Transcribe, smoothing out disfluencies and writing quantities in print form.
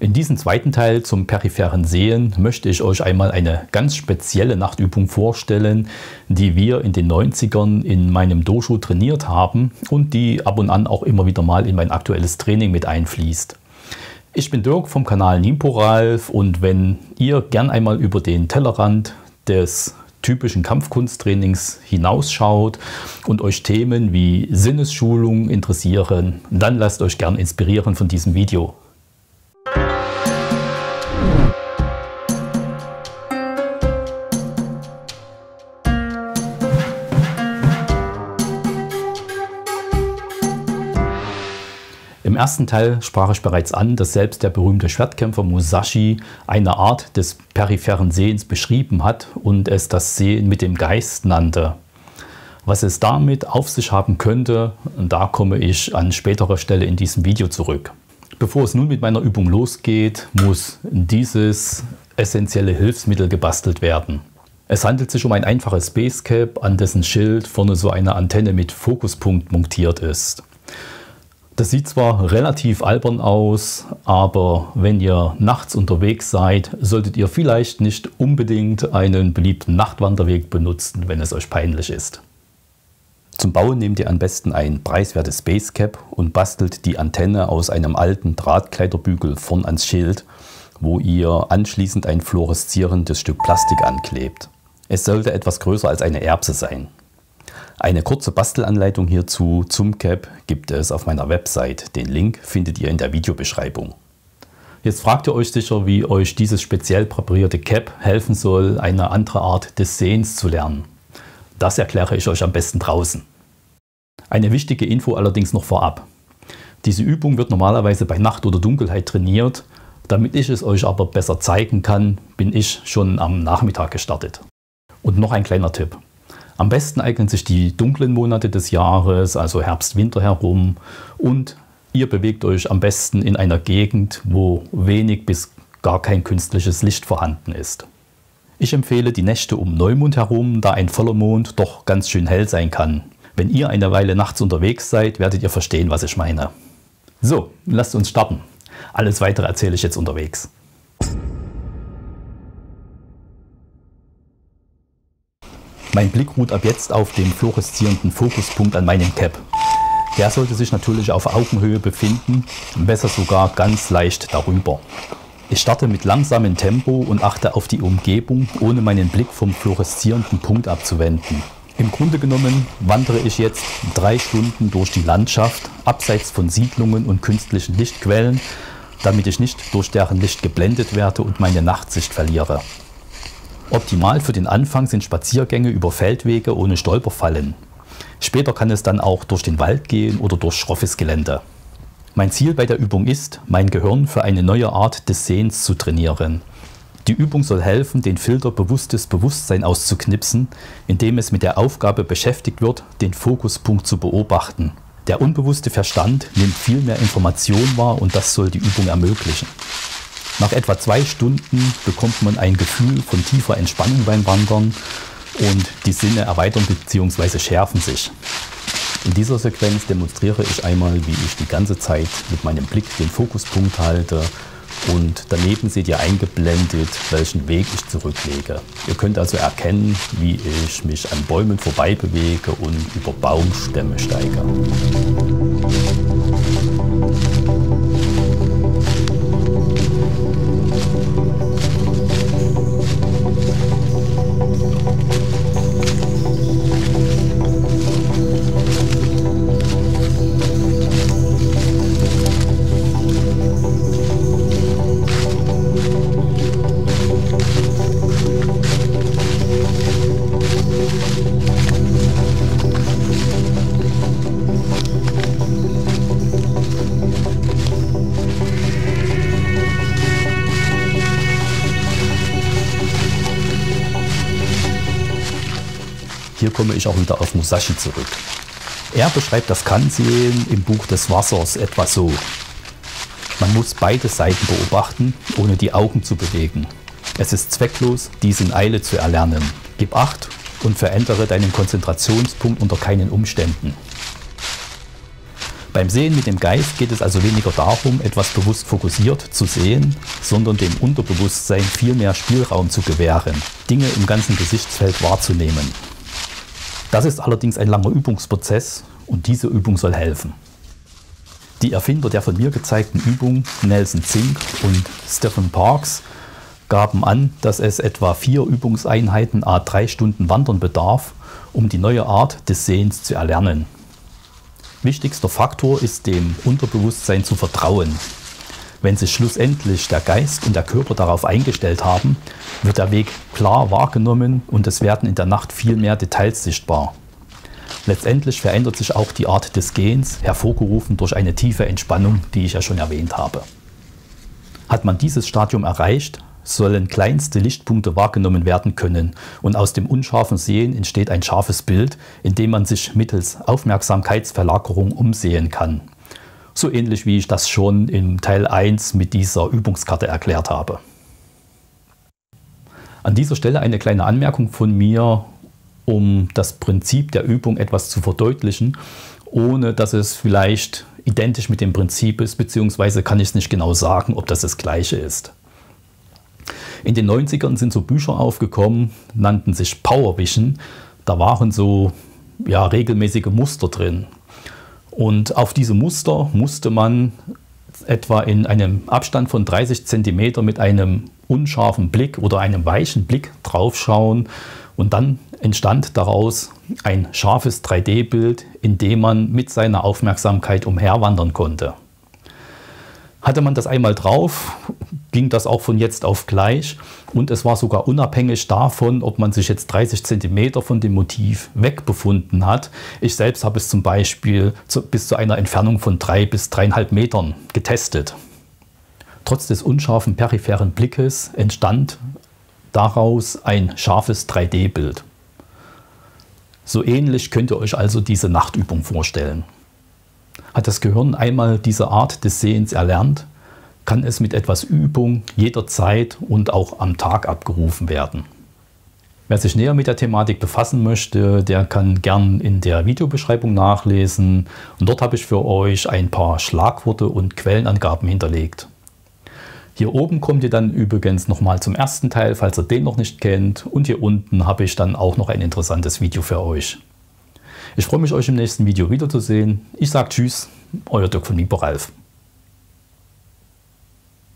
In diesem zweiten Teil zum peripheren Sehen möchte ich euch einmal eine ganz spezielle Nachtübung vorstellen, die wir in den 90ern in meinem Dojo trainiert haben und die ab und an auch immer wieder mal in mein aktuelles Training mit einfließt. Ich bin Dirk vom Kanal Nimpo Ralf und wenn ihr gern einmal über den Tellerrand des typischen Kampfkunsttrainings hinausschaut und euch Themen wie Sinnesschulung interessieren, dann lasst euch gern inspirieren von diesem Video. Im ersten Teil sprach ich bereits an, dass selbst der berühmte Schwertkämpfer Musashi eine Art des peripheren Sehens beschrieben hat und es das Sehen mit dem Geist nannte. Was es damit auf sich haben könnte, da komme ich an späterer Stelle in diesem Video zurück. Bevor es nun mit meiner Übung losgeht, muss dieses essentielle Hilfsmittel gebastelt werden. Es handelt sich um ein einfaches Basecap, an dessen Schild vorne so eine Antenne mit Fokuspunkt montiert ist. Das sieht zwar relativ albern aus, aber wenn ihr nachts unterwegs seid, solltet ihr vielleicht nicht unbedingt einen beliebten Nachtwanderweg benutzen, wenn es euch peinlich ist. Zum Bauen nehmt ihr am besten ein preiswertes Basecap und bastelt die Antenne aus einem alten Drahtkleiderbügel vorn ans Schild, wo ihr anschließend ein fluoreszierendes Stück Plastik anklebt. Es sollte etwas größer als eine Erbse sein. Eine kurze Bastelanleitung hierzu zum Cap gibt es auf meiner Website. Den Link findet ihr in der Videobeschreibung. Jetzt fragt ihr euch sicher, wie euch dieses speziell präparierte Cap helfen soll, eine andere Art des Sehens zu lernen. Das erkläre ich euch am besten draußen. Eine wichtige Info allerdings noch vorab. Diese Übung wird normalerweise bei Nacht oder Dunkelheit trainiert. Damit ich es euch aber besser zeigen kann, bin ich schon am Nachmittag gestartet. Und noch ein kleiner Tipp. Am besten eignen sich die dunklen Monate des Jahres, also Herbst, Winter herum, und ihr bewegt euch am besten in einer Gegend, wo wenig bis gar kein künstliches Licht vorhanden ist. Ich empfehle die Nächte um Neumond herum, da ein Vollmond doch ganz schön hell sein kann. Wenn ihr eine Weile nachts unterwegs seid, werdet ihr verstehen, was ich meine. So, lasst uns starten. Alles Weitere erzähle ich jetzt unterwegs. Mein Blick ruht ab jetzt auf dem fluoreszierenden Fokuspunkt an meinem Cap. Der sollte sich natürlich auf Augenhöhe befinden, besser sogar ganz leicht darüber. Ich starte mit langsamem Tempo und achte auf die Umgebung, ohne meinen Blick vom fluoreszierenden Punkt abzuwenden. Im Grunde genommen wandere ich jetzt 3 Stunden durch die Landschaft, abseits von Siedlungen und künstlichen Lichtquellen, damit ich nicht durch deren Licht geblendet werde und meine Nachtsicht verliere. Optimal für den Anfang sind Spaziergänge über Feldwege ohne Stolperfallen. Später kann es dann auch durch den Wald gehen oder durch schroffes Gelände. Mein Ziel bei der Übung ist, mein Gehirn für eine neue Art des Sehens zu trainieren. Die Übung soll helfen, den Filter bewusstes Bewusstsein auszuknipsen, indem es mit der Aufgabe beschäftigt wird, den Fokuspunkt zu beobachten. Der unbewusste Verstand nimmt viel mehr Information wahr und das soll die Übung ermöglichen. Nach etwa 2 Stunden bekommt man ein Gefühl von tiefer Entspannung beim Wandern und die Sinne erweitern bzw. schärfen sich. In dieser Sequenz demonstriere ich einmal, wie ich die ganze Zeit mit meinem Blick den Fokuspunkt halte und daneben seht ihr eingeblendet, welchen Weg ich zurücklege. Ihr könnt also erkennen, wie ich mich an Bäumen vorbei bewege und über Baumstämme steige. Hier komme ich auch wieder auf Musashi zurück. Er beschreibt das Kann-Sehen im Buch des Wassers etwa so. Man muss beide Seiten beobachten, ohne die Augen zu bewegen. Es ist zwecklos, dies in Eile zu erlernen. Gib Acht und verändere deinen Konzentrationspunkt unter keinen Umständen. Beim Sehen mit dem Geist geht es also weniger darum, etwas bewusst fokussiert zu sehen, sondern dem Unterbewusstsein viel mehr Spielraum zu gewähren, Dinge im ganzen Gesichtsfeld wahrzunehmen. Das ist allerdings ein langer Übungsprozess und diese Übung soll helfen. Die Erfinder der von mir gezeigten Übung, Nelson Zink und Stephen Parks, gaben an, dass es etwa 4 Übungseinheiten à 3 Stunden Wandern bedarf, um die neue Art des Sehens zu erlernen. Wichtigster Faktor ist, dem Unterbewusstsein zu vertrauen. Wenn sich schlussendlich der Geist und der Körper darauf eingestellt haben, wird der Weg klar wahrgenommen und es werden in der Nacht viel mehr Details sichtbar. Letztendlich verändert sich auch die Art des Gehens, hervorgerufen durch eine tiefe Entspannung, die ich ja schon erwähnt habe. Hat man dieses Stadium erreicht, sollen kleinste Lichtpunkte wahrgenommen werden können und aus dem unscharfen Sehen entsteht ein scharfes Bild, in dem man sich mittels Aufmerksamkeitsverlagerung umsehen kann. So ähnlich wie ich das schon im Teil 1 mit dieser Übungskarte erklärt habe. An dieser Stelle eine kleine Anmerkung von mir, um das Prinzip der Übung etwas zu verdeutlichen, ohne dass es vielleicht identisch mit dem Prinzip ist, beziehungsweise kann ich es nicht genau sagen, ob das Gleiche ist. In den 90ern sind so Bücher aufgekommen, nannten sich Power Vision. Da waren so regelmäßige Muster drin. Und auf diese Muster musste man etwa in einem Abstand von 30 cm mit einem unscharfen Blick oder einem weichen Blick draufschauen. Und dann entstand daraus ein scharfes 3D-Bild, in dem man mit seiner Aufmerksamkeit umherwandern konnte. Hatte man das einmal drauf, ging das auch von jetzt auf gleich und es war sogar unabhängig davon, ob man sich jetzt 30 cm von dem Motiv wegbefunden hat. Ich selbst habe es zum Beispiel bis zu einer Entfernung von 3 bis 3,5 Metern getestet. Trotz des unscharfen peripheren Blickes entstand daraus ein scharfes 3D-Bild. So ähnlich könnt ihr euch also diese Nachtübung vorstellen. Hat das Gehirn einmal diese Art des Sehens erlernt, kann es mit etwas Übung jederzeit und auch am Tag abgerufen werden. Wer sich näher mit der Thematik befassen möchte, der kann gern in der Videobeschreibung nachlesen und dort habe ich für euch ein paar Schlagworte und Quellenangaben hinterlegt. Hier oben kommt ihr dann übrigens nochmal zum ersten Teil, falls ihr den noch nicht kennt, und hier unten habe ich dann auch noch ein interessantes Video für euch. Ich freue mich, euch im nächsten Video wiederzusehen. Ich sage Tschüss, euer Dirk von Viboralf.